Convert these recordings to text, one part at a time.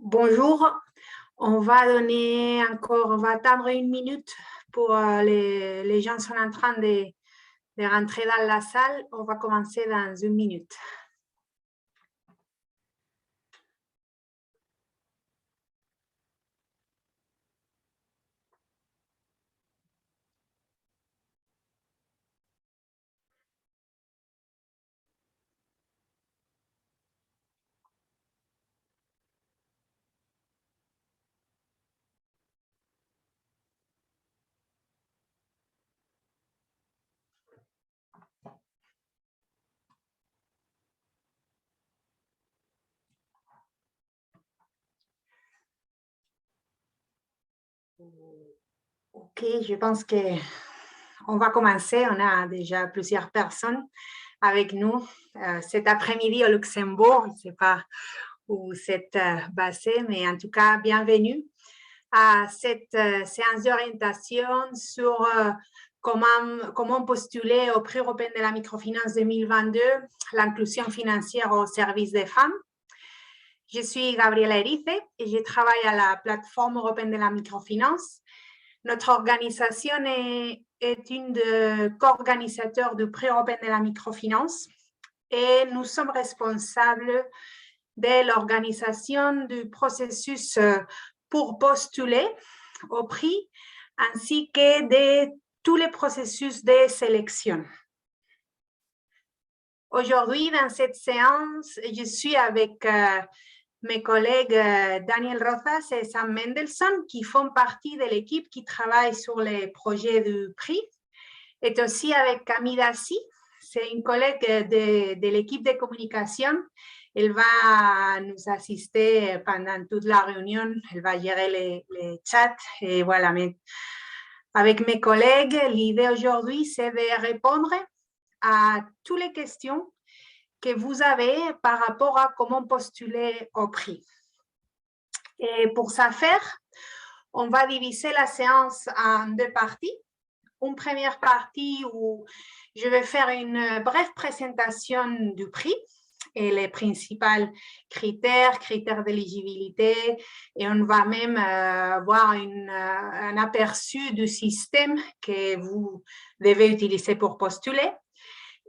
Bonjour, on va attendre une minute pour les gens sont en train de rentrer dans la salle. On va commencer dans une minute. Ok, je pense qu'on va commencer. On a déjà plusieurs personnes avec nous cet après-midi au Luxembourg. Je ne sais pas où vous êtes basé, mais en tout cas, bienvenue à cette séance d'orientation sur comment postuler au prix européen de la microfinance 2022, l'inclusion financière au service des femmes. Je suis Gabriela Erice et je travaille à la plateforme européenne de la microfinance. Notre organisation est une des co-organisateurs du prix européen de la microfinance et nous sommes responsables de l'organisation du processus pour postuler au prix ainsi que de tous les processus de sélection. Aujourd'hui, dans cette séance, je suis avec mes collègues Daniel Rozas et Sam Mendelssohn qui font partie de l'équipe qui travaille sur les projets du prix. Et aussi avec Camille Dassi, c'est une collègue de l'équipe de communication. Elle va nous assister pendant toute la réunion, elle va gérer les chats. Et voilà, avec mes collègues, l'idée aujourd'hui, c'est de répondre à toutes les questions que vous avez par rapport à comment postuler au prix. Et pour ça faire, on va diviser la séance en deux parties. Une première partie où je vais faire une brève présentation du prix et les principaux critères d'éligibilité, et on va même voir un aperçu du système que vous devez utiliser pour postuler.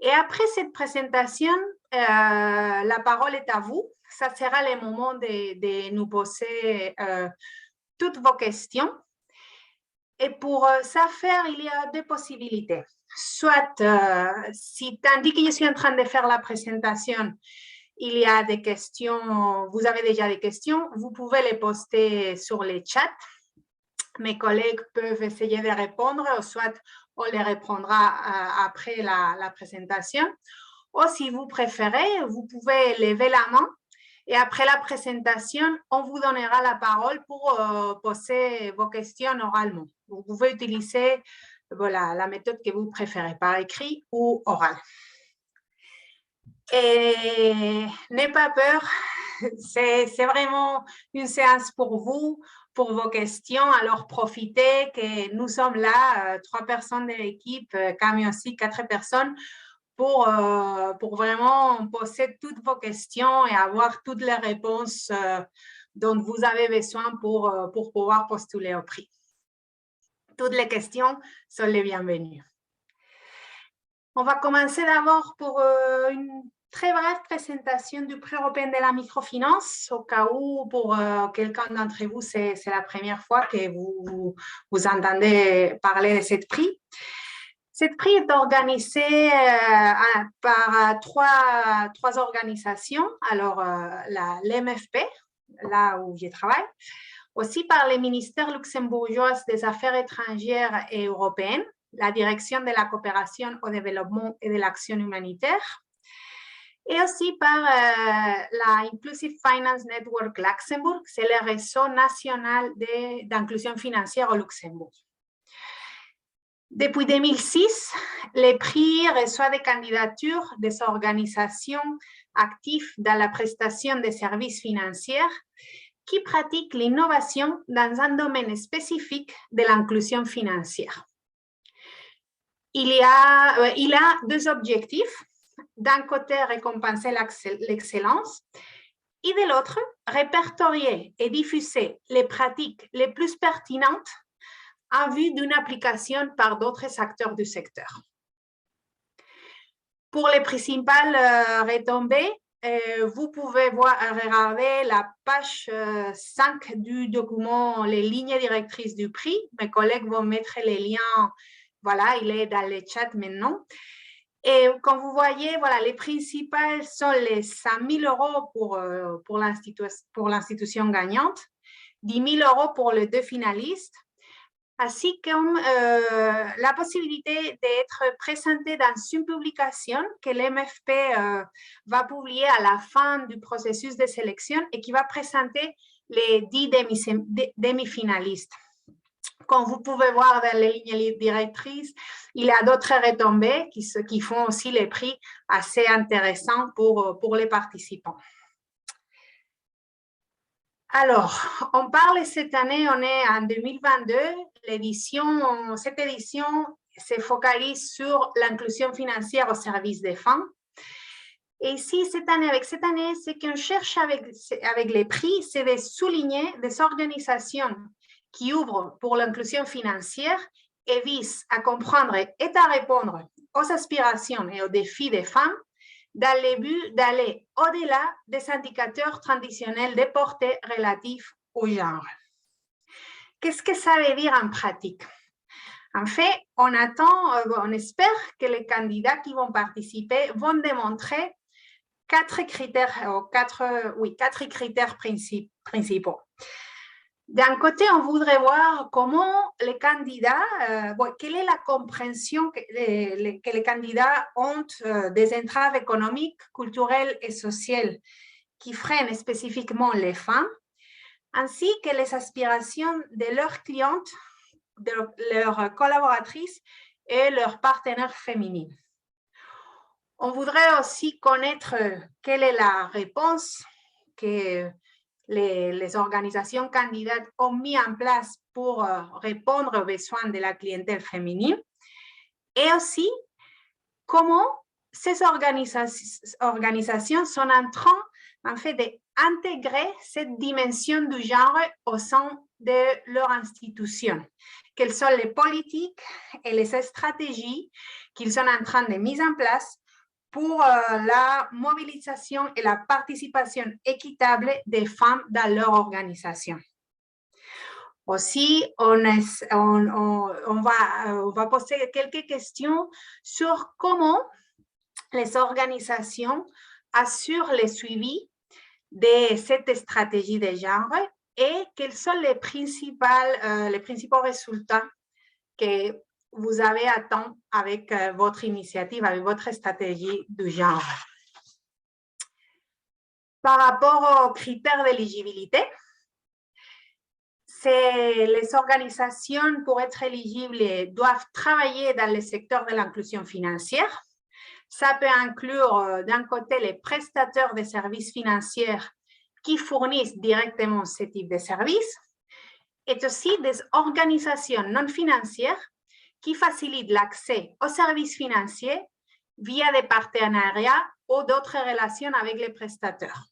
Et après cette présentation, la parole est à vous. Ça sera le moment de nous poser toutes vos questions. Et pour ça faire, il y a deux possibilités. Soit, tandis que je suis en train de faire la présentation, il y a des questions, vous avez déjà des questions, vous pouvez les poster sur les chats. Mes collègues peuvent essayer de répondre, ou soit on les répondra après la présentation. Ou si vous préférez, vous pouvez lever la main. Et après la présentation, on vous donnera la parole pour poser vos questions oralement. Vous pouvez utiliser la méthode que vous préférez, par écrit ou oral. Et n'ayez pas peur, c'est vraiment une séance pour vous, pour vos questions. Alors profitez que nous sommes là, 3 personnes de l'équipe, Camille aussi, 4 personnes, pour vraiment poser toutes vos questions et avoir toutes les réponses dont vous avez besoin pour pouvoir postuler au prix. Toutes les questions sont les bienvenues. On va commencer d'abord pour une très brève présentation du prix européen de la microfinance, au cas où pour quelqu'un d'entre vous, c'est la première fois que vous entendez parler de ce prix. Ce prix est organisé par trois organisations. Alors, l'MFP, là où je travaille, aussi par les ministères luxembourgeois des Affaires étrangères et européennes, la Direction de la coopération au développement et de l'action humanitaire, et aussi par la Inclusive Finance Network Luxembourg, c'est le réseau national d'inclusion financière au Luxembourg. Depuis 2006, le prix reçoit des candidatures des organisations actives dans la prestation de services financiers qui pratiquent l'innovation dans un domaine spécifique de l'inclusion financière. Il a deux objectifs. D'un côté, récompenser l'excellence et de l'autre, répertorier et diffuser les pratiques les plus pertinentes en vue d'une application par d'autres acteurs du secteur. Pour les principales retombées, vous pouvez regarder la page 5 du document, les lignes directrices du prix. Mes collègues vont mettre les liens, voilà, il est dans le chat maintenant. Et comme vous voyez, voilà, les principales sont les 5 000 € pour l'institution gagnante, 10 000 € pour les deux finalistes, ainsi comme la possibilité d'être présenté dans une publication que l'MFP va publier à la fin du processus de sélection et qui va présenter les 10 demi-finalistes. Comme vous pouvez voir dans les lignes directrices, il y a d'autres retombées qui font aussi les prix assez intéressants pour les participants. Alors, on parle cette année, on est en 2022, cette édition se focalise sur l'inclusion financière au service des femmes. Et ici, avec cette année, ce qu'on cherche avec les prix, c'est de souligner des organisations qui ouvrent pour l'inclusion financière et visent à comprendre et à répondre aux aspirations et aux défis des femmes dans le but d'aller au-delà des indicateurs traditionnels de portée relatifs au genre. Qu'est-ce que ça veut dire en pratique? En fait, on espère que les candidats qui vont participer vont démontrer quatre critères principaux. D'un côté, on voudrait voir comment les candidats, quelle est la compréhension que les candidats ont des entraves économiques, culturelles et sociales qui freinent spécifiquement les femmes, ainsi que les aspirations de leurs clientes, de leurs collaboratrices et leurs partenaires féminins. On voudrait aussi connaître quelle est la réponse que les organisations candidates ont mis en place pour répondre aux besoins de la clientèle féminine et aussi comment ces organisations sont en train en fait d'intégrer cette dimension du genre au sein de leur institution. Quelles sont les politiques et les stratégies qu'ils sont en train de mettre en place pour la mobilisation et la participation équitable des femmes dans leur organisation. Aussi, on va poser quelques questions sur comment les organisations assurent le suivi de cette stratégie de genre et quels sont les principaux résultats que vous avez atteint avec votre initiative, avec votre stratégie du genre. Par rapport aux critères d'éligibilité, les organisations, pour être éligibles, doivent travailler dans le secteur de l'inclusion financière. Ça peut inclure, d'un côté, les prestataires de services financiers qui fournissent directement ce type de services, et aussi des organisations non financières qui facilitent l'accès aux services financiers via des partenariats ou d'autres relations avec les prestataires.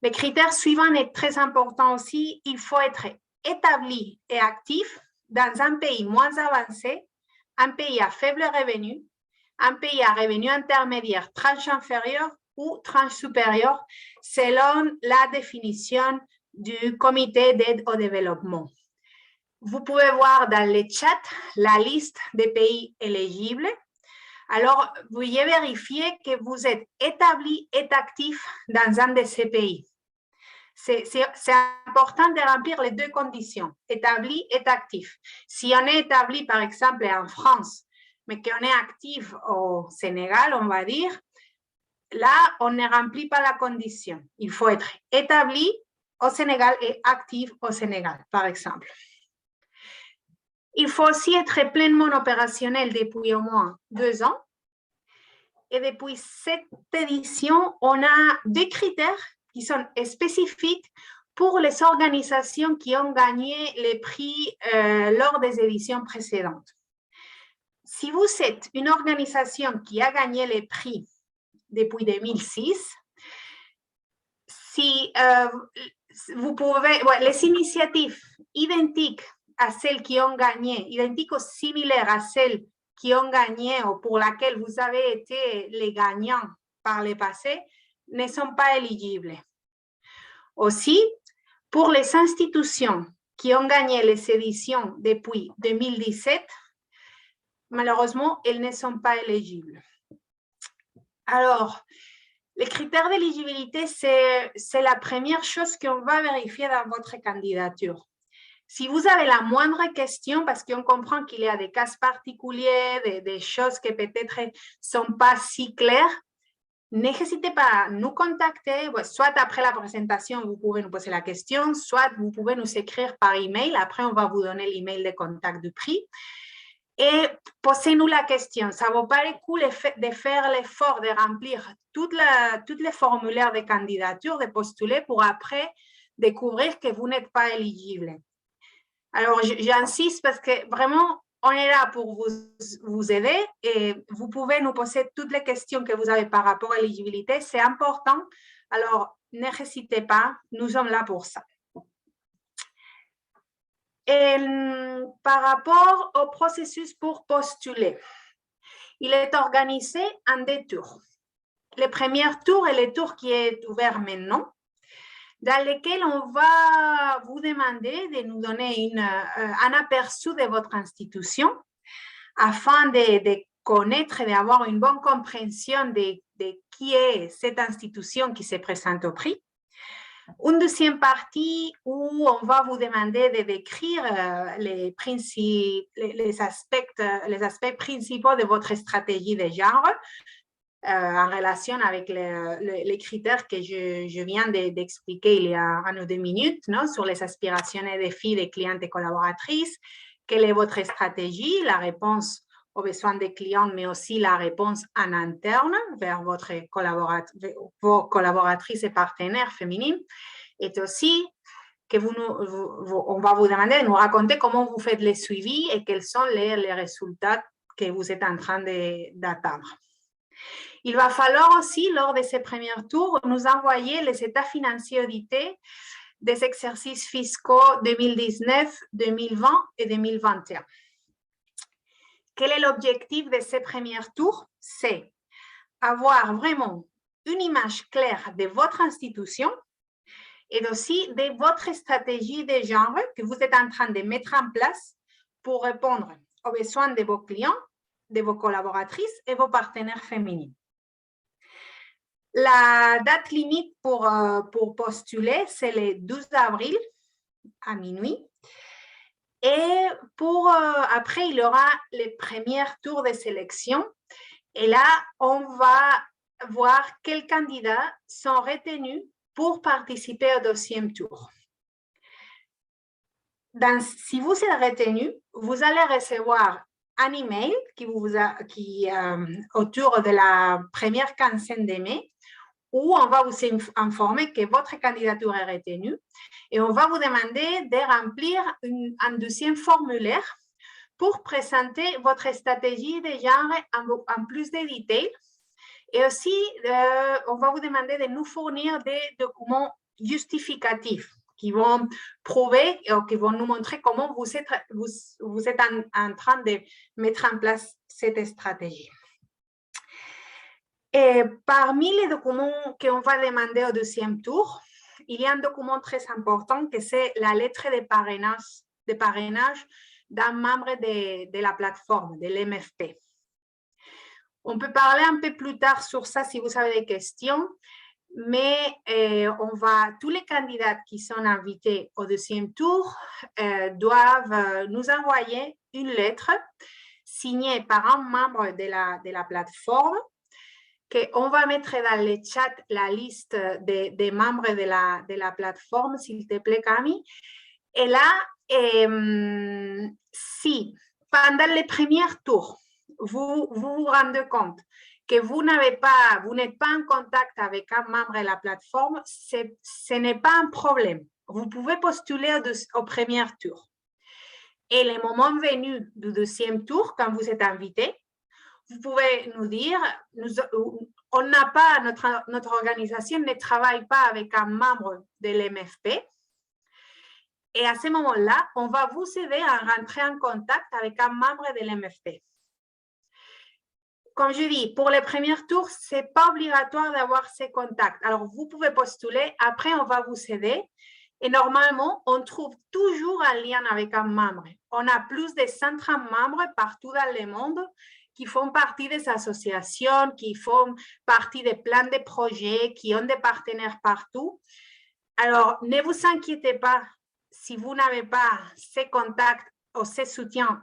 Le critère suivant est très important aussi, il faut être établi et actif dans un pays moins avancé, un pays à faible revenu, un pays à revenu intermédiaire, tranche inférieure ou tranche supérieure, selon la définition du Comité d'aide au développement. Vous pouvez voir dans le chat la liste des pays éligibles. Alors, veuillez vérifier que vous êtes établi et actif dans un de ces pays. C'est important de remplir les deux conditions, établi et actif. Si on est établi, par exemple, en France, mais qu'on est actif au Sénégal, on va dire, là, on ne remplit pas la condition. Il faut être établi au Sénégal et actif au Sénégal, par exemple. Il faut aussi être pleinement opérationnel depuis au moins 2 ans. Et depuis cette édition, on a des critères qui sont spécifiques pour les organisations qui ont gagné les prix lors des éditions précédentes. Si vous êtes une organisation qui a gagné les prix depuis 2006, si vous pouvez, les initiatives identiques à celles qui ont gagné, identiques ou similaires à celles qui ont gagné ou pour laquelle vous avez été les gagnants par le passé, ne sont pas éligibles. Aussi, pour les institutions qui ont gagné les éditions depuis 2017, malheureusement, elles ne sont pas éligibles. Alors, les critères d'éligibilité, c'est la première chose qu'on va vérifier dans votre candidature. Si vous avez la moindre question, parce qu'on comprend qu'il y a des cas particuliers, des choses qui peut-être ne sont pas si claires, n'hésitez pas à nous contacter, soit après la présentation, vous pouvez nous poser la question, soit vous pouvez nous écrire par email. Après, on va vous donner l'email de contact du prix. Et posez-nous la question. Ça vaut pas le coup de faire l'effort de remplir tous les formulaires de candidature, de postuler pour après découvrir que vous n'êtes pas éligible. Alors, j'insiste parce que vraiment, on est là pour vous aider et vous pouvez nous poser toutes les questions que vous avez par rapport à l'éligibilité. C'est important. Alors, n'hésitez pas. Nous sommes là pour ça. Et par rapport au processus pour postuler, il est organisé en 2 tours. Le premier tour est le tour qui est ouvert maintenant, dans lequel on va vous demander de nous donner un aperçu de votre institution afin de connaître et d'avoir une bonne compréhension de qui est cette institution qui se présente au prix. Une deuxième partie où on va vous demander de décrire les aspects principaux de votre stratégie de genre en relation avec les critères que je viens d'expliquer il y a 1 ou 2 minutes, non, sur les aspirations et défis des clientes et collaboratrices. Quelle est votre stratégie? La réponse aux besoins des clients, mais aussi la réponse en interne vers vos collaboratrices et partenaires féminines. Et aussi, on va vous demander de nous raconter comment vous faites les suivis et quels sont les résultats que vous êtes en train d'atteindre. Il va falloir aussi, lors de ces premiers tours, nous envoyer les états financiers audités des exercices fiscaux 2019, 2020 et 2021. Quel est l'objectif de ces premiers tours? C'est avoir vraiment une image claire de votre institution et aussi de votre stratégie de genre que vous êtes en train de mettre en place pour répondre aux besoins de vos clients, de vos collaboratrices et vos partenaires féminins. La date limite pour postuler, c'est le 12 avril à minuit. Et après, il y aura les premiers tours de sélection. Et là, on va voir quels candidats sont retenus pour participer au 2e tour. Si vous êtes retenu, vous allez recevoir un email autour de la première quinzaine de mai, où on va vous informer que votre candidature est retenue et on va vous demander de remplir un 2e formulaire pour présenter votre stratégie de genre en plus de détails. Et aussi, on va vous demander de nous fournir des documents justificatifs qui vont prouver ou qui vont nous montrer comment vous êtes en train de mettre en place cette stratégie. Et parmi les documents qu'on va demander au 2e tour, il y a un document très important que c'est la lettre de parrainage d'un membre de la plateforme, de l'MFP. On peut parler un peu plus tard sur ça si vous avez des questions, mais tous les candidats qui sont invités au 2e tour doivent nous envoyer une lettre signée par un membre de la plateforme, qu'on va mettre dans le chat la liste des membres de la plateforme, s'il te plaît, Camille. Et là, si pendant les premiers tours, vous vous rendez compte que vous n'êtes pas en contact avec un membre de la plateforme, ce n'est pas un problème. Vous pouvez postuler au premier tour. Et le moment venu du 2e tour, quand vous êtes invité, vous pouvez nous dire, on n'a pas, notre organisation ne travaille pas avec un membre de l'MFP. Et à ce moment-là, on va vous aider à rentrer en contact avec un membre de l'MFP. Comme je dis, pour les premiers tours, ce n'est pas obligatoire d'avoir ces contacts. Alors, vous pouvez postuler. Après, on va vous aider. Et normalement, on trouve toujours un lien avec un membre. On a plus de 130 membres partout dans le monde qui font partie des associations, qui font partie des plans de projets, qui ont des partenaires partout. Alors, ne vous inquiétez pas si vous n'avez pas ces contacts ou ces soutiens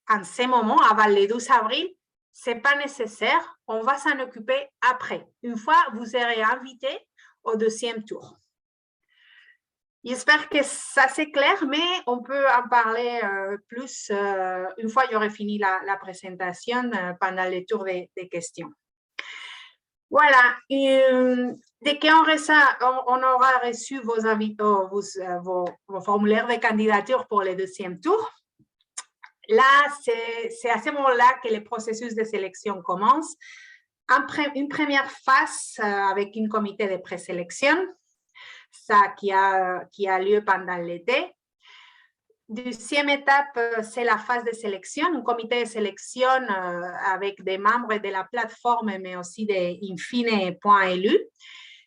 en ce moment, avant le 12 avril. Ce n'est pas nécessaire. On va s'en occuper après. Une fois, vous serez invité au deuxième tour. J'espère que ça c'est clair, mais on peut en parler plus une fois que j'aurai fini la présentation pendant le tour des questions. Voilà. Dès qu'on aura reçu vos formulaires de candidature pour le deuxième tour, là, c'est à ce moment-là que le processus de sélection commence. Une première phase avec un comité de présélection, ça qui a lieu pendant l'été. Deuxième étape, c'est la phase de sélection, un comité de sélection avec des membres de la plateforme, mais aussi des infine.lu.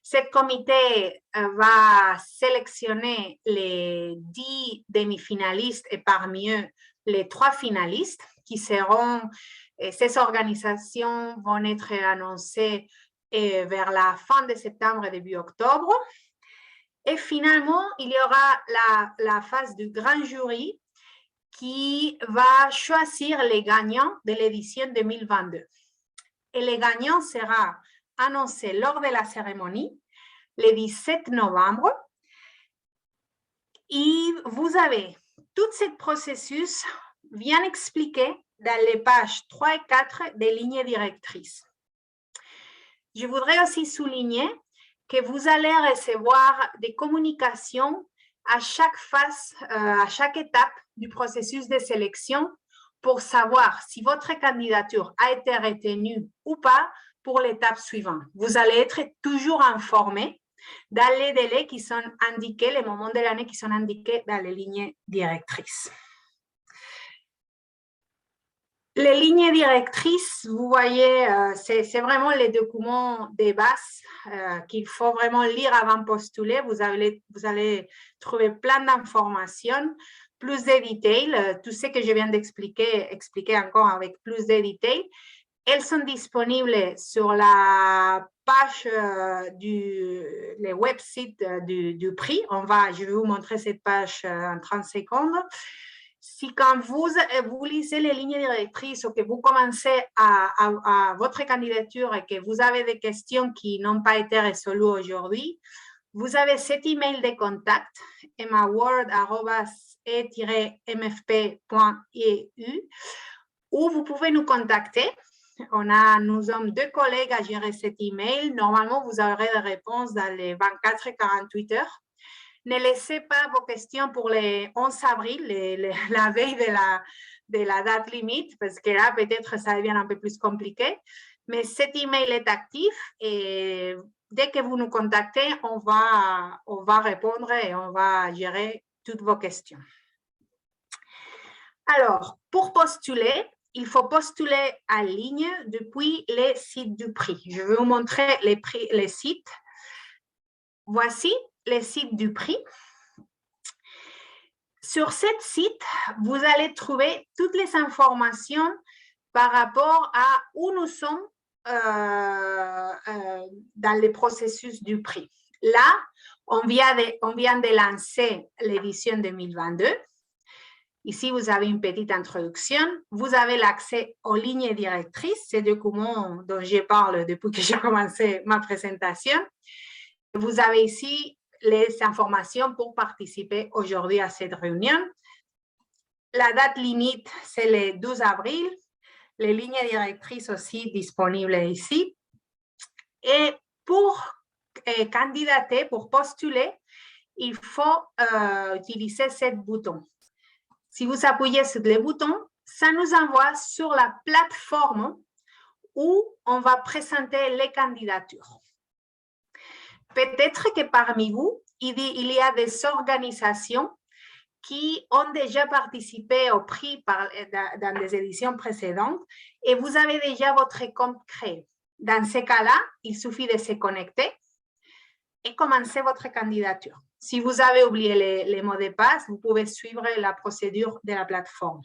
Ce comité va sélectionner les 10 demi-finalistes et parmi eux, les 3 finalistes qui seront, ces organisations vont être annoncées vers la fin de septembre, début octobre. Et finalement, il y aura la phase du grand jury qui va choisir les gagnants de l'édition 2022. Et les gagnants seront annoncés lors de la cérémonie le 17 novembre. Et vous avez tout ce processus bien expliqué dans les pages 3 et 4 des lignes directrices. Je voudrais aussi souligner que vous allez recevoir des communications à chaque phase, à chaque étape du processus de sélection pour savoir si votre candidature a été retenue ou pas pour l'étape suivante. Vous allez être toujours informé dans les délais qui sont indiqués, les moments de l'année qui sont indiqués dans les lignes directrices. Les lignes directrices, vous voyez, c'est vraiment les documents de base qu'il faut vraiment lire avant de postuler. Vous allez trouver plein d'informations, plus de détails. Tout ce que je viens d'expliquer, expliquer encore avec plus de détails. Elles sont disponibles sur la page le website du prix. Je vais vous montrer cette page en 30 secondes. Si quand vous lisez les lignes directrices ou que vous commencez à votre candidature et que vous avez des questions qui n'ont pas été résolues aujourd'hui, vous avez cet email de contact, emmaword@e-mfp.eu, où vous pouvez nous contacter. Nous sommes 2 collègues à gérer cet email. Normalement, vous aurez des réponses dans les 24 et 48 heures. Ne laissez pas vos questions pour le 11 avril, la veille de la date limite, parce que là, peut-être, ça devient un peu plus compliqué. Mais cet email est actif et dès que vous nous contactez, on va répondre et on va gérer toutes vos questions. Alors, pour postuler, il faut postuler en ligne depuis les sites du prix. Je vais vous montrer les sites. Voici les sites du prix. Sur ce site, vous allez trouver toutes les informations par rapport à où nous sommes dans le processus du prix. Là, on vient de lancer l'édition 2022. Ici, vous avez une petite introduction. Vous avez l'accès aux lignes directrices, ces documents dont je parle depuis que j'ai commencé ma présentation. Vous avez ici les informations pour participer aujourd'hui à cette réunion. La date limite, c'est le 12 avril. Les lignes directrices aussi disponibles ici. Et pour candidater, pour postuler, il faut utiliser ce bouton. Si vous appuyez sur le bouton, ça nous envoie sur la plateforme où on va présenter les candidatures. Peut-être que parmi vous, il y a des organisations qui ont déjà participé au prix dans des éditions précédentes et vous avez déjà votre compte créé. Dans ce cas-là, il suffit de se connecter et commencer votre candidature. Si vous avez oublié les mots de passe, vous pouvez suivre la procédure de la plateforme.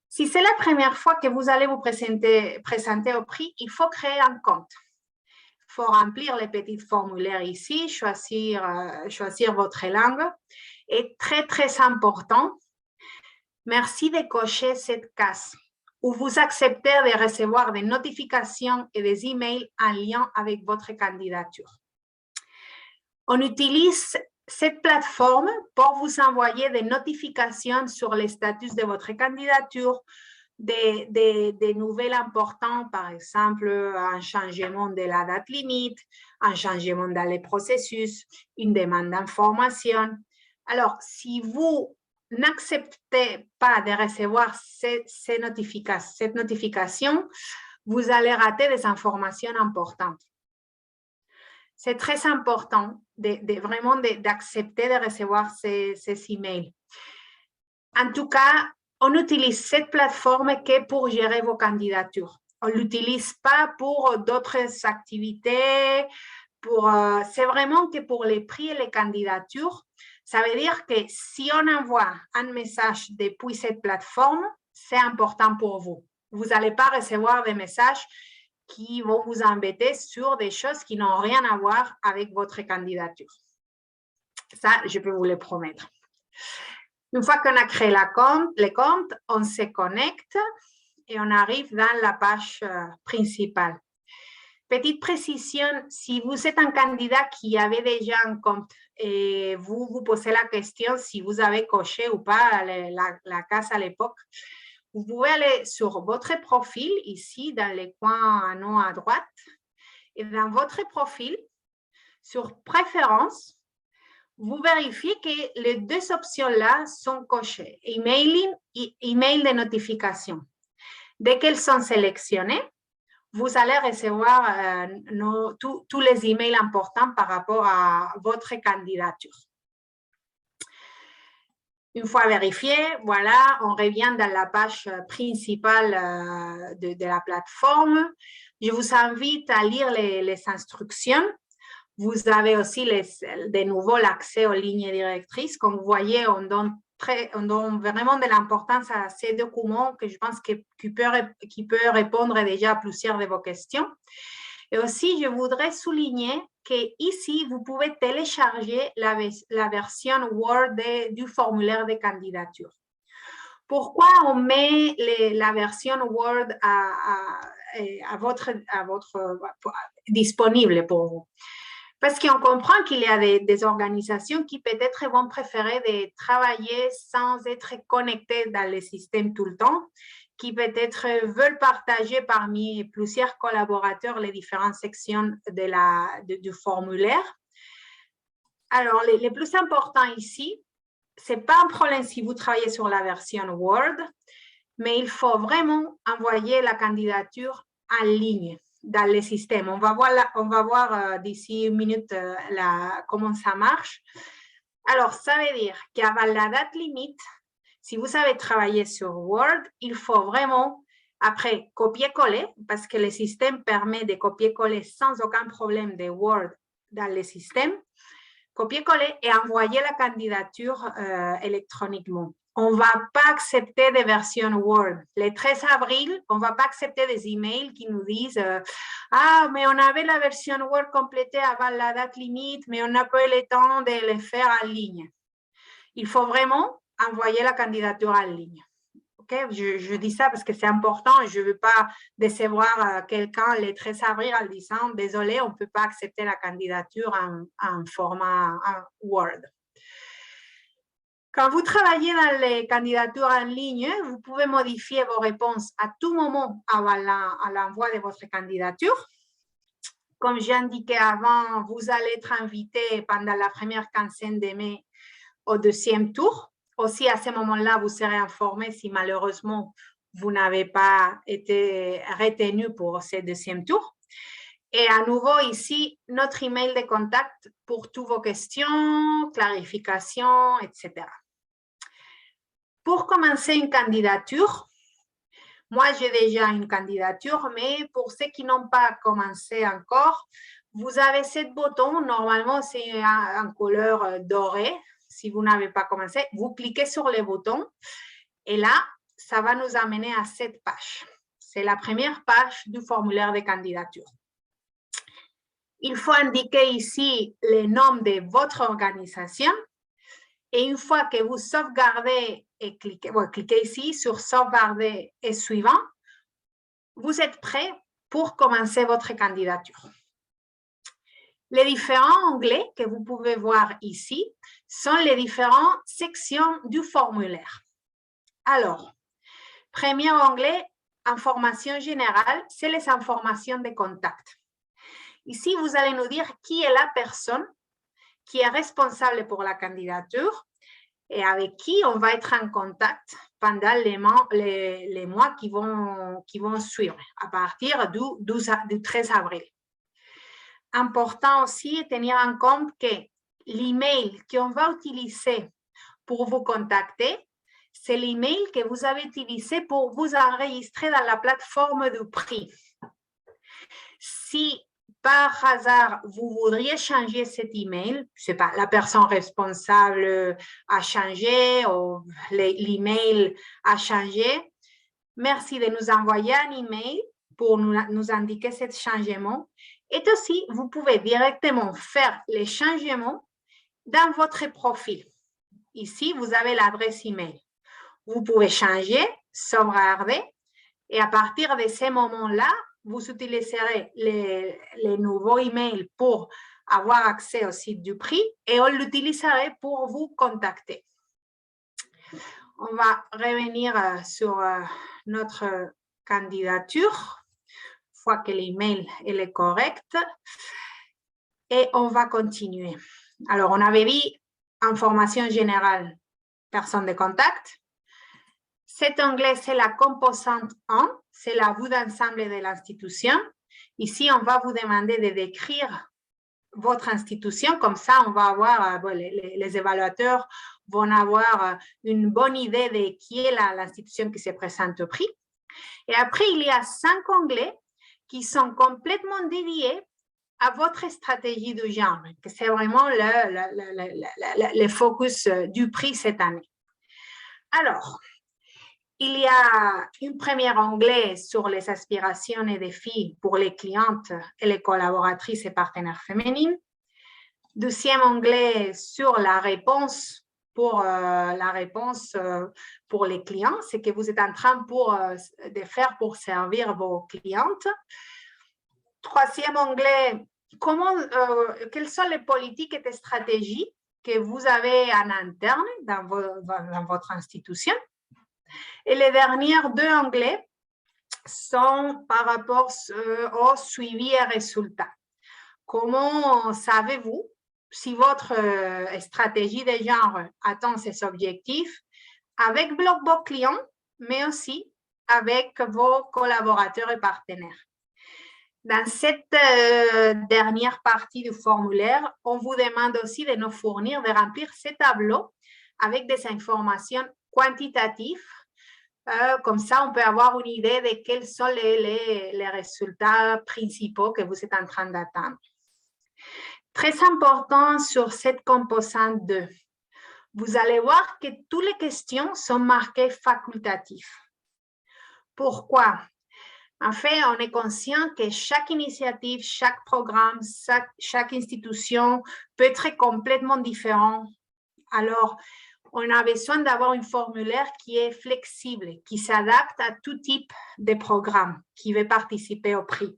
Si c'est la première fois que vous allez vous présenter au prix, il faut créer un compte. Il faut remplir les petits formulaires ici, choisir votre langue. Et très, très important, merci de cocher cette case où vous acceptez de recevoir des notifications et des emails en lien avec votre candidature. On utilise cette plateforme pour vous envoyer des notifications sur le statut de votre candidature, des nouvelles importantes, par exemple, un changement de la date limite, un changement dans le processus, une demande d'information. Alors, si vous n'acceptez pas de recevoir cette notification, vous allez rater des informations importantes. C'est très important vraiment d'accepter de recevoir ces emails. En tout cas, on utilise cette plateforme que pour gérer vos candidatures. On ne l'utilise pas pour d'autres activités. C'est vraiment que pour les prix et les candidatures. Ça veut dire que si on envoie un message depuis cette plateforme, c'est important pour vous. Vous n'allez pas recevoir des messages qui vont vous embêter sur des choses qui n'ont rien à voir avec votre candidature. Ça, je peux vous le promettre. Une fois qu'on a créé le compte, on se connecte et on arrive dans la page principale. Petite précision, si vous êtes un candidat qui avait déjà un compte et vous vous posez la question si vous avez coché ou pas la case à l'époque, vous pouvez aller sur votre profil, ici, dans le coin en haut à droite, et dans votre profil, sur Préférences, vous vérifiez que les deux options-là sont cochées, Emailing et Email de notification. Dès qu'elles sont sélectionnées, vous allez recevoir tous les emails importants par rapport à votre candidature. Une fois vérifié, voilà, on revient dans la page principale de la plateforme. Je vous invite à lire les instructions. Vous avez aussi de nouveau l'accès aux lignes directrices. Comme vous voyez, on donne vraiment de l'importance à ces documents que je pense qui peut répondre déjà à plusieurs de vos questions. Et aussi, je voudrais souligner qu'ici, vous pouvez télécharger la version Word du formulaire de candidature. Pourquoi on met la version Word disponible pour vous? Parce qu'on comprend qu'il y a des organisations qui peut-être vont préférer de travailler sans être connectées dans le système tout le temps, qui peut-être veulent partager parmi plusieurs collaborateurs les différentes sections du formulaire. Alors, le plus important ici, ce n'est pas un problème si vous travaillez sur la version Word, mais il faut vraiment envoyer la candidature en ligne dans le système. On va voir d'ici une minute comment ça marche. Alors, ça veut dire qu'avant la date limite, si vous savez travailler sur Word, il faut vraiment, après, copier-coller, parce que le système permet de copier-coller sans aucun problème de Word dans le système, copier-coller et envoyer la candidature électroniquement. On ne va pas accepter des versions Word. Le 13 avril, on ne va pas accepter des emails qui nous disent « Ah, mais on avait la version Word complétée avant la date limite, mais on n'a pas eu le temps de le faire en ligne. » Il faut vraiment envoyer la candidature en ligne. Okay? Je dis ça parce que c'est important. Je ne veux pas décevoir quelqu'un le 13 avril en disant « Désolé, on ne peut pas accepter la candidature en format Word. » Quand vous travaillez dans les candidatures en ligne, vous pouvez modifier vos réponses à tout moment avant l'envoi de votre candidature. Comme j'ai indiqué avant, vous allez être invité pendant la première quinzaine de mai au deuxième tour. Aussi, à ce moment-là, vous serez informé si malheureusement vous n'avez pas été retenu pour ce deuxième tour. Et à nouveau, ici, notre email de contact pour toutes vos questions, clarifications, etc. Pour commencer une candidature, moi, j'ai déjà une candidature, mais pour ceux qui n'ont pas commencé encore, vous avez ce bouton. Normalement, c'est en couleur dorée. Si vous n'avez pas commencé, vous cliquez sur le bouton et là, ça va nous amener à cette page. C'est la première page du formulaire de candidature. Il faut indiquer ici le nom de votre organisation. Et une fois que vous sauvegardez et cliquez ici sur sauvegarder et suivant, vous êtes prêt pour commencer votre candidature. Les différents onglets que vous pouvez voir ici sont les différentes sections du formulaire. Alors, premier onglet, information générale, c'est les informations de contact. Ici, vous allez nous dire qui est la personne qui est responsable pour la candidature et avec qui on va être en contact pendant les mois qui vont suivre, à partir du 13 avril. Important aussi de tenir en compte que l'email qu'on va utiliser pour vous contacter, c'est l'email que vous avez utilisé pour vous enregistrer dans la plateforme du prix. Si par hasard, vous voudriez changer cet email, je sais pas, la personne responsable a changé ou l'email a changé, merci de nous envoyer un email pour nous indiquer ce changement. Et aussi, vous pouvez directement faire les changements dans votre profil. Ici, vous avez l'adresse email. Vous pouvez changer, sauvegarder, et à partir de ce moment-là, vous utiliserez les nouveaux emails pour avoir accès au site du prix et on l'utiliserait pour vous contacter. On va revenir sur notre candidature, une fois que l'email est correct, et on va continuer. Alors, on avait dit information générale, personne de contact. Cet onglet, c'est la composante 1, c'est la vue d'ensemble de l'institution. Ici, on va vous demander de décrire votre institution, comme ça, on va avoir, les évaluateurs vont avoir une bonne idée de qui est l'institution qui se présente au prix. Et après, il y a 5 onglets qui sont complètement dédiés à votre stratégie de genre, que c'est vraiment le focus du prix cette année. Alors, il y a un premier onglet sur les aspirations et défis pour les clientes et les collaboratrices et partenaires féminines. Deuxième onglet sur la réponse pour les clients, c'est que vous êtes en train de faire pour servir vos clientes. Troisième onglet, quelles sont les politiques et les stratégies que vous avez en interne dans votre institution. Et les derniers 2 onglets sont par rapport au suivi et résultats. Comment savez-vous si votre stratégie de genre atteint ses objectifs avec vos clients, mais aussi avec vos collaborateurs et partenaires? Dans cette dernière partie du formulaire, on vous demande aussi de nous fournir, de remplir ces tableaux avec des informations quantitatives. Comme ça, on peut avoir une idée de quels sont les résultats principaux que vous êtes en train d'atteindre. Très important sur cette composante 2, vous allez voir que toutes les questions sont marquées facultatives. Pourquoi? En fait, on est conscient que chaque initiative, chaque programme, chaque institution peut être complètement différent. Alors, on a besoin d'avoir un formulaire qui est flexible, qui s'adapte à tout type de programme qui veut participer au prix.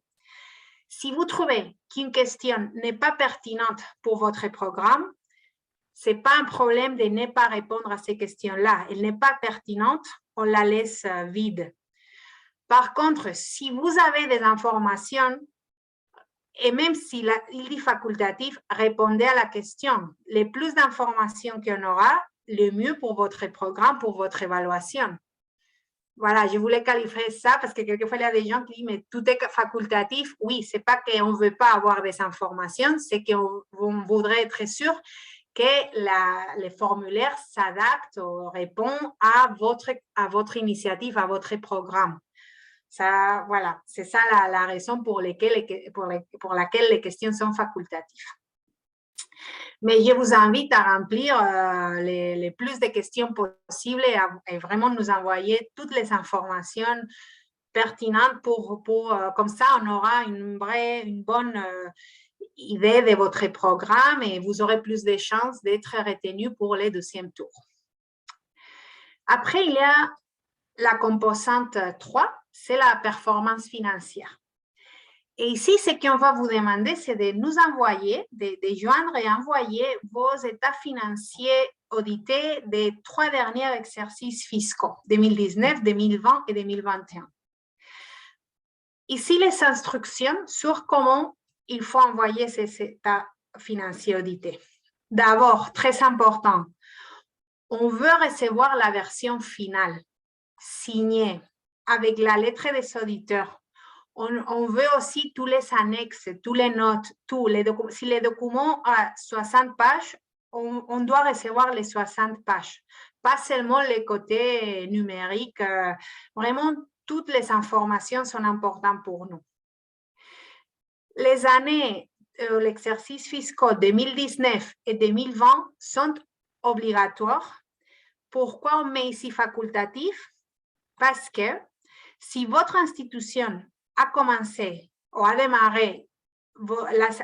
Si vous trouvez qu'une question n'est pas pertinente pour votre programme, ce n'est pas un problème de ne pas répondre à ces questions-là. Elle n'est pas pertinente, on la laisse vide. Par contre, si vous avez des informations, et même s'il est facultatif, répondez à la question. Les plus d'informations qu'on aura, le mieux pour votre programme, pour votre évaluation. voilà, je voulais qualifier ça parce que quelquefois, il y a des gens qui disent, mais tout est facultatif. Oui, ce n'est pas qu'on ne veut pas avoir des informations, c'est qu'on voudrait être sûr que les formulaires s'adaptent ou répondent à votre initiative, à votre programme. Ça, voilà, c'est ça la raison pour laquelle les questions sont facultatives. Mais je vous invite à remplir les plus de questions possibles et vraiment nous envoyer toutes les informations pertinentes comme ça, on aura une bonne idée de votre programme et vous aurez plus de chances d'être retenu pour le deuxième tour. Après, il y a la composante 3, c'est la performance financière. Et ici, ce qu'on va vous demander, c'est de nous envoyer, de joindre et envoyer vos états financiers audités des 3 derniers exercices fiscaux, 2019, 2020 et 2021. Ici, les instructions sur comment il faut envoyer ces états financiers audités. D'abord, très important, on veut recevoir la version finale, signée, avec la lettre des auditeurs. On veut aussi tous les annexes, toutes les notes, si les documents ont 60 pages, on doit recevoir les 60 pages, pas seulement les côtés numériques. Vraiment, toutes les informations sont importantes pour nous. Les années, l'exercice fiscal 2019 et 2020 sont obligatoires. Pourquoi on met ici facultatif? Parce que si votre institution a commencé ou a démarré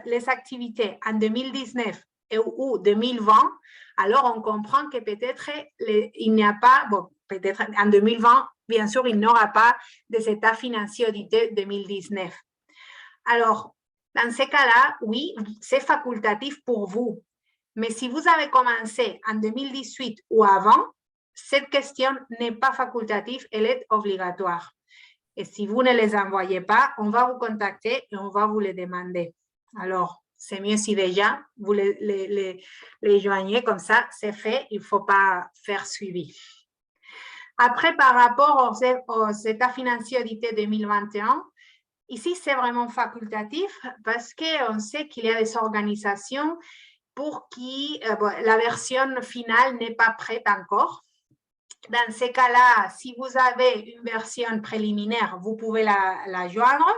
les activités en 2019 ou 2020, alors on comprend que peut-être il n'y a pas, bon, peut-être en 2020, bien sûr, il n'y aura pas des états financiers audités 2019. Alors, dans ces cas-là, oui, c'est facultatif pour vous. Mais si vous avez commencé en 2018 ou avant, cette question n'est pas facultative, elle est obligatoire. Et si vous ne les envoyez pas, on va vous contacter et on va vous les demander. Alors, c'est mieux si déjà vous les joignez comme ça, c'est fait, il ne faut pas faire suivi. Après, par rapport aux états financiers audités 2021, ici, c'est vraiment facultatif parce qu'on sait qu'il y a des organisations pour qui la version finale n'est pas prête encore. Dans ces cas-là, si vous avez une version préliminaire, vous pouvez la joindre,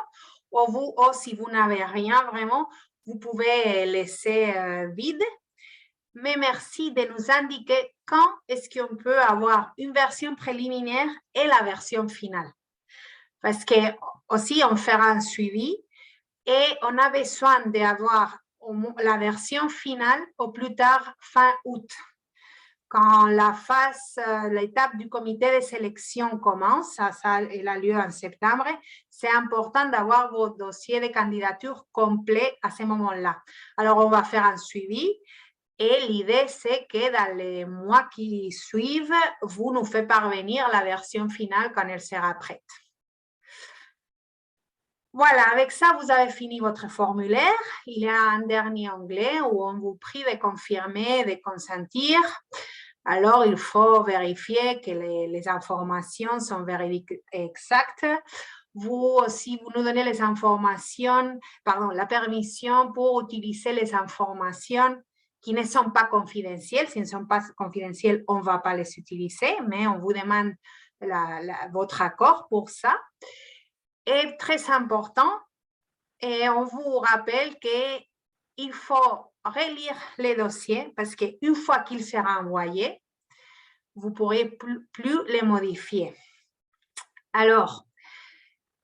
ou si vous n'avez rien vraiment, vous pouvez laisser vide. Mais merci de nous indiquer quand est-ce qu'on peut avoir une version préliminaire et la version finale. Parce que aussi, on fera un suivi et on a besoin d'avoir la version finale au plus tard fin août. Quand l'étape du comité de sélection commence, ça elle a lieu en septembre, c'est important d'avoir vos dossiers de candidature complets à ce moment-là. Alors, on va faire un suivi et l'idée, c'est que dans les mois qui suivent, vous nous faites parvenir la version finale quand elle sera prête. Voilà, avec ça, vous avez fini votre formulaire. Il y a un dernier onglet où on vous prie de confirmer, de consentir. Alors, il faut vérifier que les informations sont véridiques et exactes. Vous aussi, vous nous donnez les informations, la permission pour utiliser les informations qui ne sont pas confidentielles. Si elles ne sont pas confidentielles, on ne va pas les utiliser, mais on vous demande votre accord pour ça. Et très important, et on vous rappelle qu'il faut relire les dossiers parce qu'une fois qu'il sera envoyé, vous ne pourrez plus les modifier. Alors,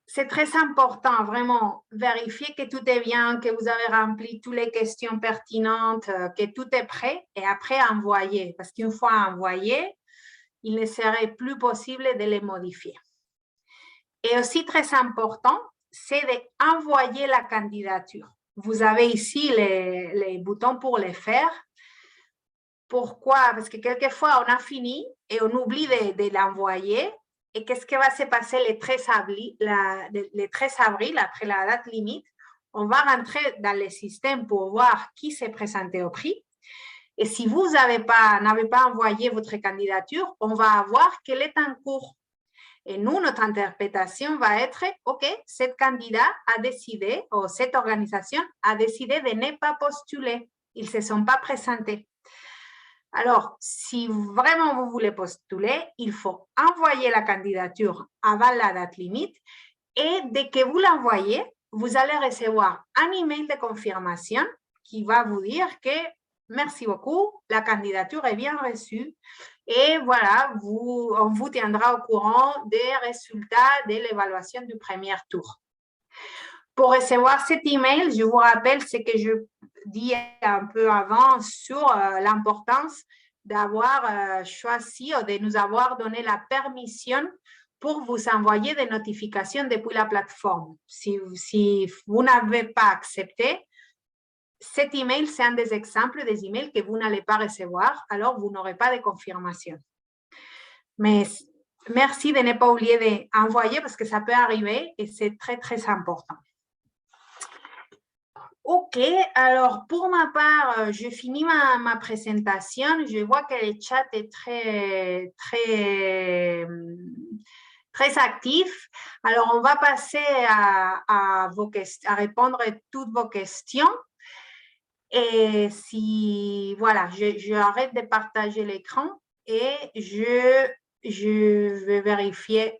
c'est très important, vraiment, vérifier que tout est bien, que vous avez rempli toutes les questions pertinentes, que tout est prêt et après envoyer. Parce qu'une fois envoyé, il ne serait plus possible de les modifier. Et aussi très important, c'est d'envoyer la candidature. Vous avez ici les boutons pour le faire. Pourquoi? Parce que quelquefois, on a fini et on oublie de l'envoyer. Et qu'est-ce qui va se passer le 13 avril, après la date limite? On va rentrer dans le système pour voir qui s'est présenté au prix. Et si vous n'avez pas envoyé votre candidature, on va voir qu'elle est en cours. Et nous, notre interprétation va être, OK, cette candidat a décidé, ou cette organisation a décidé de ne pas postuler. Ils ne se sont pas présentés. Alors, si vraiment vous voulez postuler, il faut envoyer la candidature avant la date limite et dès que vous l'envoyez, vous allez recevoir un email de confirmation qui va vous dire que merci beaucoup, la candidature est bien reçue et voilà, on vous tiendra au courant des résultats de l'évaluation du premier tour. Pour recevoir cet email, je vous rappelle ce que je dis un peu avant sur l'importance d'avoir choisi ou de nous avoir donné la permission pour vous envoyer des notifications depuis la plateforme. Si vous n'avez pas accepté, cet email, c'est un des exemples des emails que vous n'allez pas recevoir, alors vous n'aurez pas de confirmation. Mais merci de ne pas oublier d'envoyer parce que ça peut arriver et c'est très, très important. OK, alors pour ma part, je finis ma présentation. Je vois que le chat est très actif. Alors, on va passer à répondre à toutes vos questions. Et si, voilà, j'arrête de partager l'écran et je vais vérifier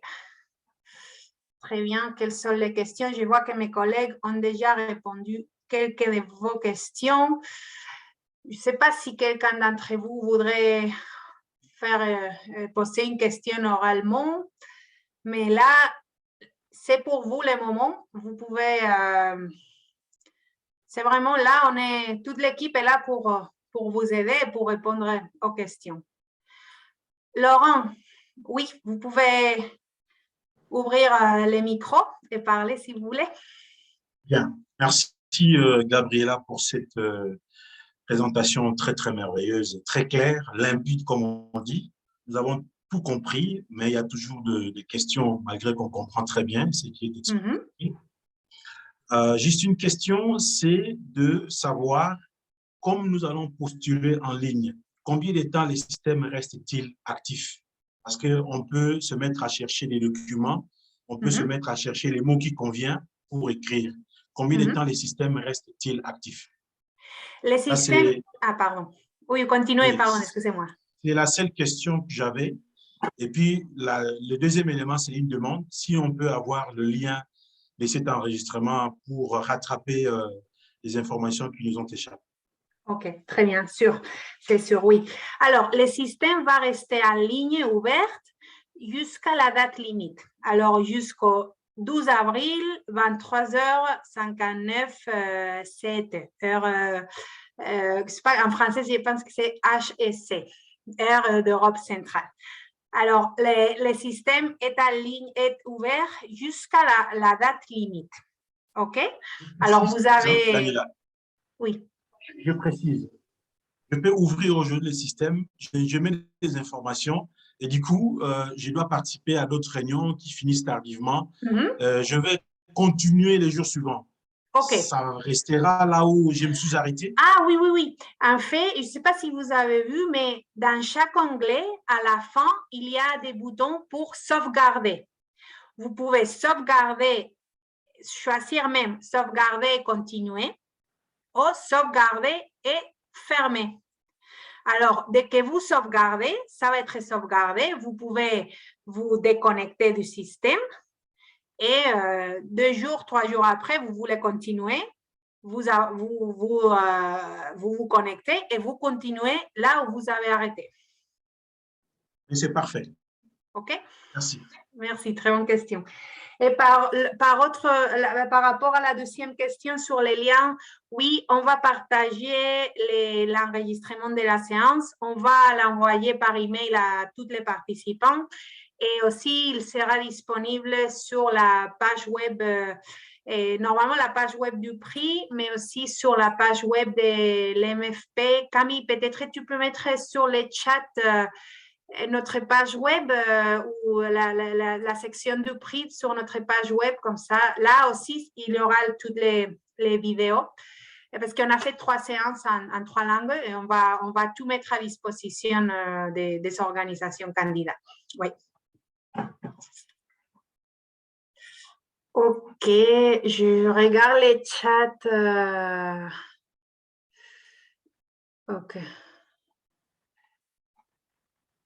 très bien quelles sont les questions. Je vois que mes collègues ont déjà répondu quelques de vos questions. Je ne sais pas si quelqu'un d'entre vous voudrait poser une question oralement, mais là, c'est pour vous le moment. Vous pouvez... c'est vraiment là, toute l'équipe est là pour vous aider et pour répondre aux questions. Laurent, oui, vous pouvez ouvrir les micros et parler si vous voulez. Bien, merci Gabriela pour cette présentation très, très merveilleuse, très claire, limpide comme on dit. Nous avons tout compris, mais il y a toujours des questions, malgré qu'on comprend très bien ce qui est expliqué. Juste une question, c'est de savoir, comme nous allons postuler en ligne, combien de temps le système reste-t-il actif? Parce qu'on peut se mettre à chercher des documents, on peut se mettre à chercher les mots qui conviennent pour écrire. Combien de temps le système reste-t-il actif? Le système... Ah, pardon. Oui, continuez, oui, pardon, excusez-moi. C'est la seule question que j'avais. Et puis, le deuxième élément, c'est une demande. Si on peut avoir le lien de cet enregistrement pour rattraper les informations qui nous ont échappé. OK, très bien, sûr. C'est sûr, oui. Alors, le système va rester en ligne ouverte jusqu'à la date limite. Alors, jusqu'au 12 avril, 23h59, 7 heure. En français, je pense que c'est HSC, heure d'Europe centrale. Alors, le système est en ligne, est ouvert jusqu'à la date limite. OK? Alors, vous avez... Daniela, oui. Je précise. Je peux ouvrir aujourd'hui le système, je mets des informations et du coup, je dois participer à d'autres réunions qui finissent tardivement. Je vais continuer les jours suivants. Okay. Ça restera là où je me suis arrêté? Ah oui, oui, oui. En fait, je ne sais pas si vous avez vu, mais dans chaque onglet, à la fin, il y a des boutons pour sauvegarder. Vous pouvez sauvegarder, choisir même sauvegarder et continuer, ou sauvegarder et fermer. Alors, dès que vous sauvegardez, ça va être sauvegardé. Vous pouvez vous déconnecter du système et 2 jours, 3 jours après, vous voulez continuer, vous vous connectez et vous continuez là où vous avez arrêté. C'est parfait. OK? Merci. Merci, très bonne question. Et par rapport à la deuxième question sur les liens, oui, on va partager l'enregistrement de la séance. On va l'envoyer par email à tous les participants. Et aussi, il sera disponible sur la page web, normalement la page web du prix, mais aussi sur la page web de l'MFP. Camille, peut-être tu peux mettre sur le chat notre page web ou la section du prix sur notre page web, comme ça. Là aussi, il y aura toutes les vidéos. Parce qu'on a fait 3 séances en 3 langues et on va tout mettre à disposition des organisations candidates. Oui. Ok, je regarde les chats. Ok.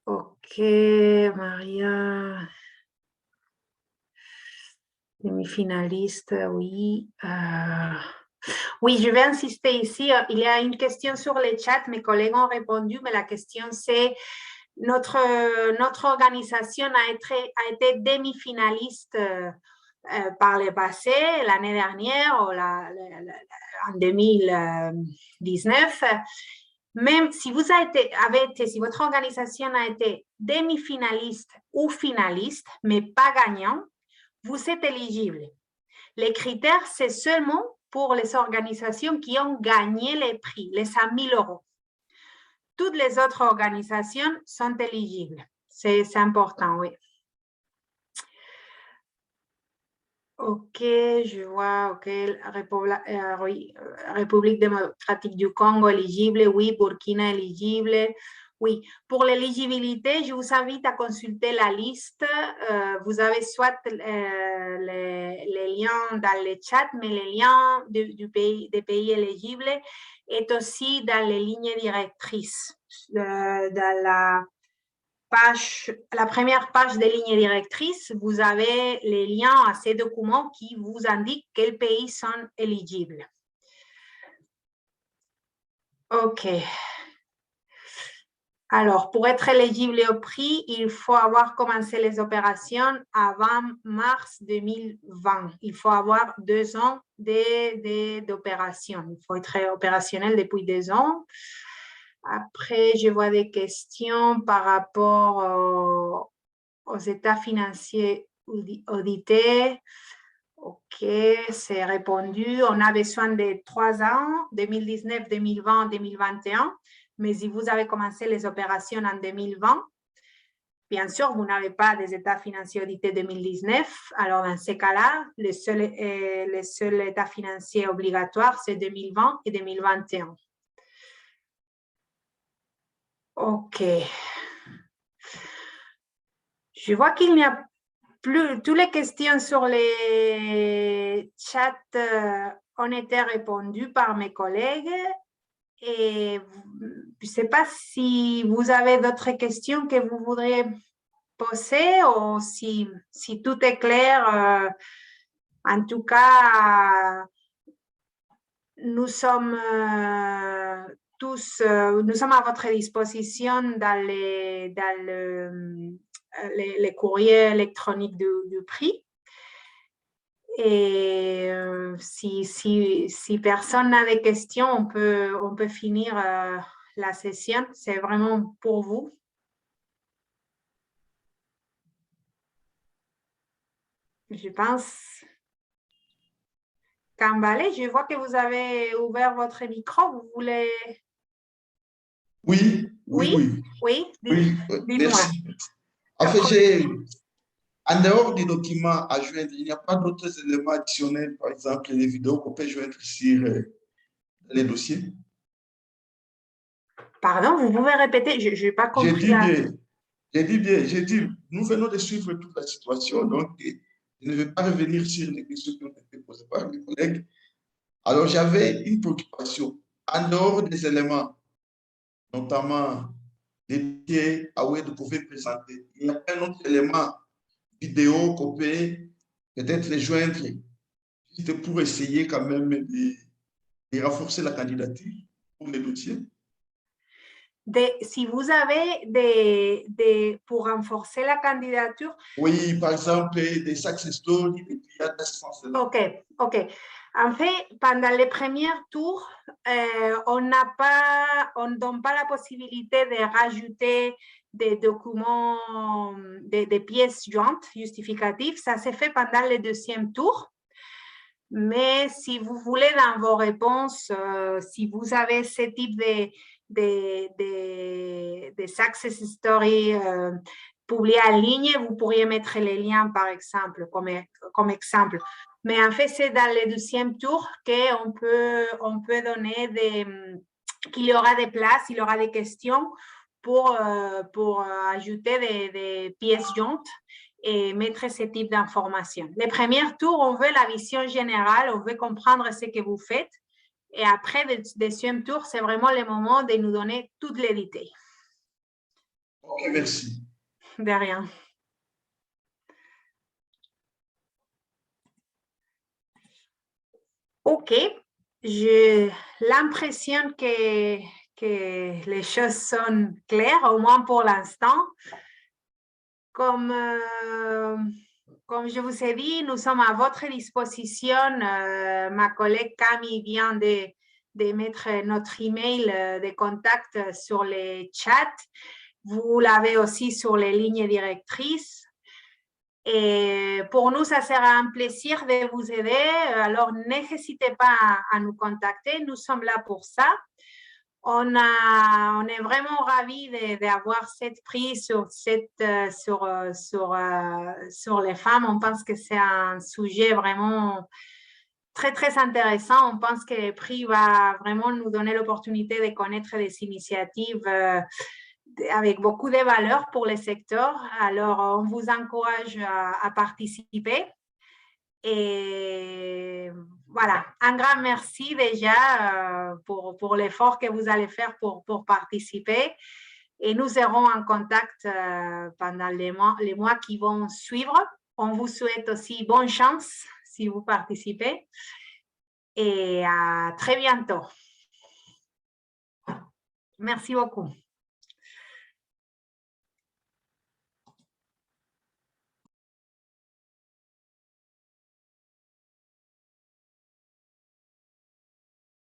Ok, Maria. Demi-finaliste, oui. Oui, je vais insister ici. Il y a une question sur le chat. Mes collègues ont répondu, mais la question c'est notre organisation a été demi-finaliste par le passé, l'année dernière ou en 2019. Même si vous si votre organisation a été demi-finaliste ou finaliste, mais pas gagnant, vous êtes éligible. Les critères, c'est seulement pour les organisations qui ont gagné les prix, les 100 000 euros. Toutes les autres organisations sont éligibles. C'est important, oui. Ok, je vois, ok, République démocratique du Congo éligible, oui, Burkina éligible, oui. Pour l'éligibilité, je vous invite à consulter la liste. Vous avez soit les liens dans le chat, mais les liens des pays éligibles est aussi dans les lignes directrices, dans la première page des lignes directrices, vous avez les liens à ces documents qui vous indiquent quels pays sont éligibles. OK. Alors, pour être éligible au prix, il faut avoir commencé les opérations avant mars 2020. Il faut avoir 2 ans d'opération. Il faut être opérationnel depuis 2 ans. Après, je vois des questions par rapport aux états financiers audités. OK, c'est répondu. On a besoin de 3 ans, 2019, 2020, 2021. Mais si vous avez commencé les opérations en 2020, bien sûr, vous n'avez pas des états financiers audités 2019. Alors, dans ces cas-là, le seul état financier obligatoire, c'est 2020 et 2021. OK. Je vois qu'il n'y a plus. Toutes les questions sur les chats ont été répondues par mes collègues. Et je ne sais pas si vous avez d'autres questions que vous voudriez poser ou si tout est clair. En tout cas, nous sommes nous sommes à votre disposition dans les courriers électroniques du prix. Et si personne n'a des questions, on peut finir la session. C'est vraiment pour vous. Je pense. Kambale, je vois que vous avez ouvert votre micro. Vous voulez… Oui. Dites-moi. Merci. En fait, en dehors des documents à joindre, il n'y a pas d'autres éléments additionnels, par exemple les vidéos qu'on peut joindre sur les dossiers. Pardon, vous pouvez répéter? Je n'ai pas compris. J'ai dit, nous venons de suivre toute la situation, donc je ne vais pas revenir sur les questions qui ont été posées par mes collègues. Alors, j'avais une préoccupation. En dehors des éléments, notamment les pieds à où vous pouvez présenter, il y a un autre élément vidéo qu'on peut peut-être les joindre juste pour essayer quand même de renforcer la candidature pour les dossiers. Si vous avez pour renforcer la candidature. Oui, par exemple, des success stories, des clients d'assistance. OK. En fait, pendant les premiers tours, on ne donne pas la possibilité de rajouter des documents, des pièces jointes justificatives. Ça s'est fait pendant le deuxième tour. Mais si vous voulez, dans vos réponses, si vous avez ce type de success story publié en ligne, vous pourriez mettre les liens, par exemple, comme exemple. Mais en fait, c'est dans le deuxième tour qu'on peut donner qu'il y aura des places, il y aura des questions pour ajouter des pièces jointes. et mettre ce type d'informations. Les premiers tours, on veut la vision générale, on veut comprendre ce que vous faites. Et après, le deuxième tour, c'est vraiment le moment de nous donner toutes les détails. Ok, merci. De rien. Ok, j'ai l'impression que les choses sont claires, au moins pour l'instant. Comme je vous ai dit, nous sommes à votre disposition. Ma collègue Camille vient de mettre notre email de contact sur les chats. Vous l'avez aussi sur les lignes directrices. Et pour nous, ça sera un plaisir de vous aider. Alors, n'hésitez pas à nous contacter. Nous sommes là pour ça. On est vraiment ravis d'avoir cette prise sur les femmes. On pense que c'est un sujet vraiment très, très intéressant. On pense que le prix va vraiment nous donner l'opportunité de connaître des initiatives avec beaucoup de valeur pour le secteur. Alors, on vous encourage à participer. Et voilà, un grand merci déjà pour l'effort que vous allez faire pour participer. Et nous serons en contact pendant les mois qui vont suivre. On vous souhaite aussi bonne chance si vous participez. Et à très bientôt. Merci beaucoup.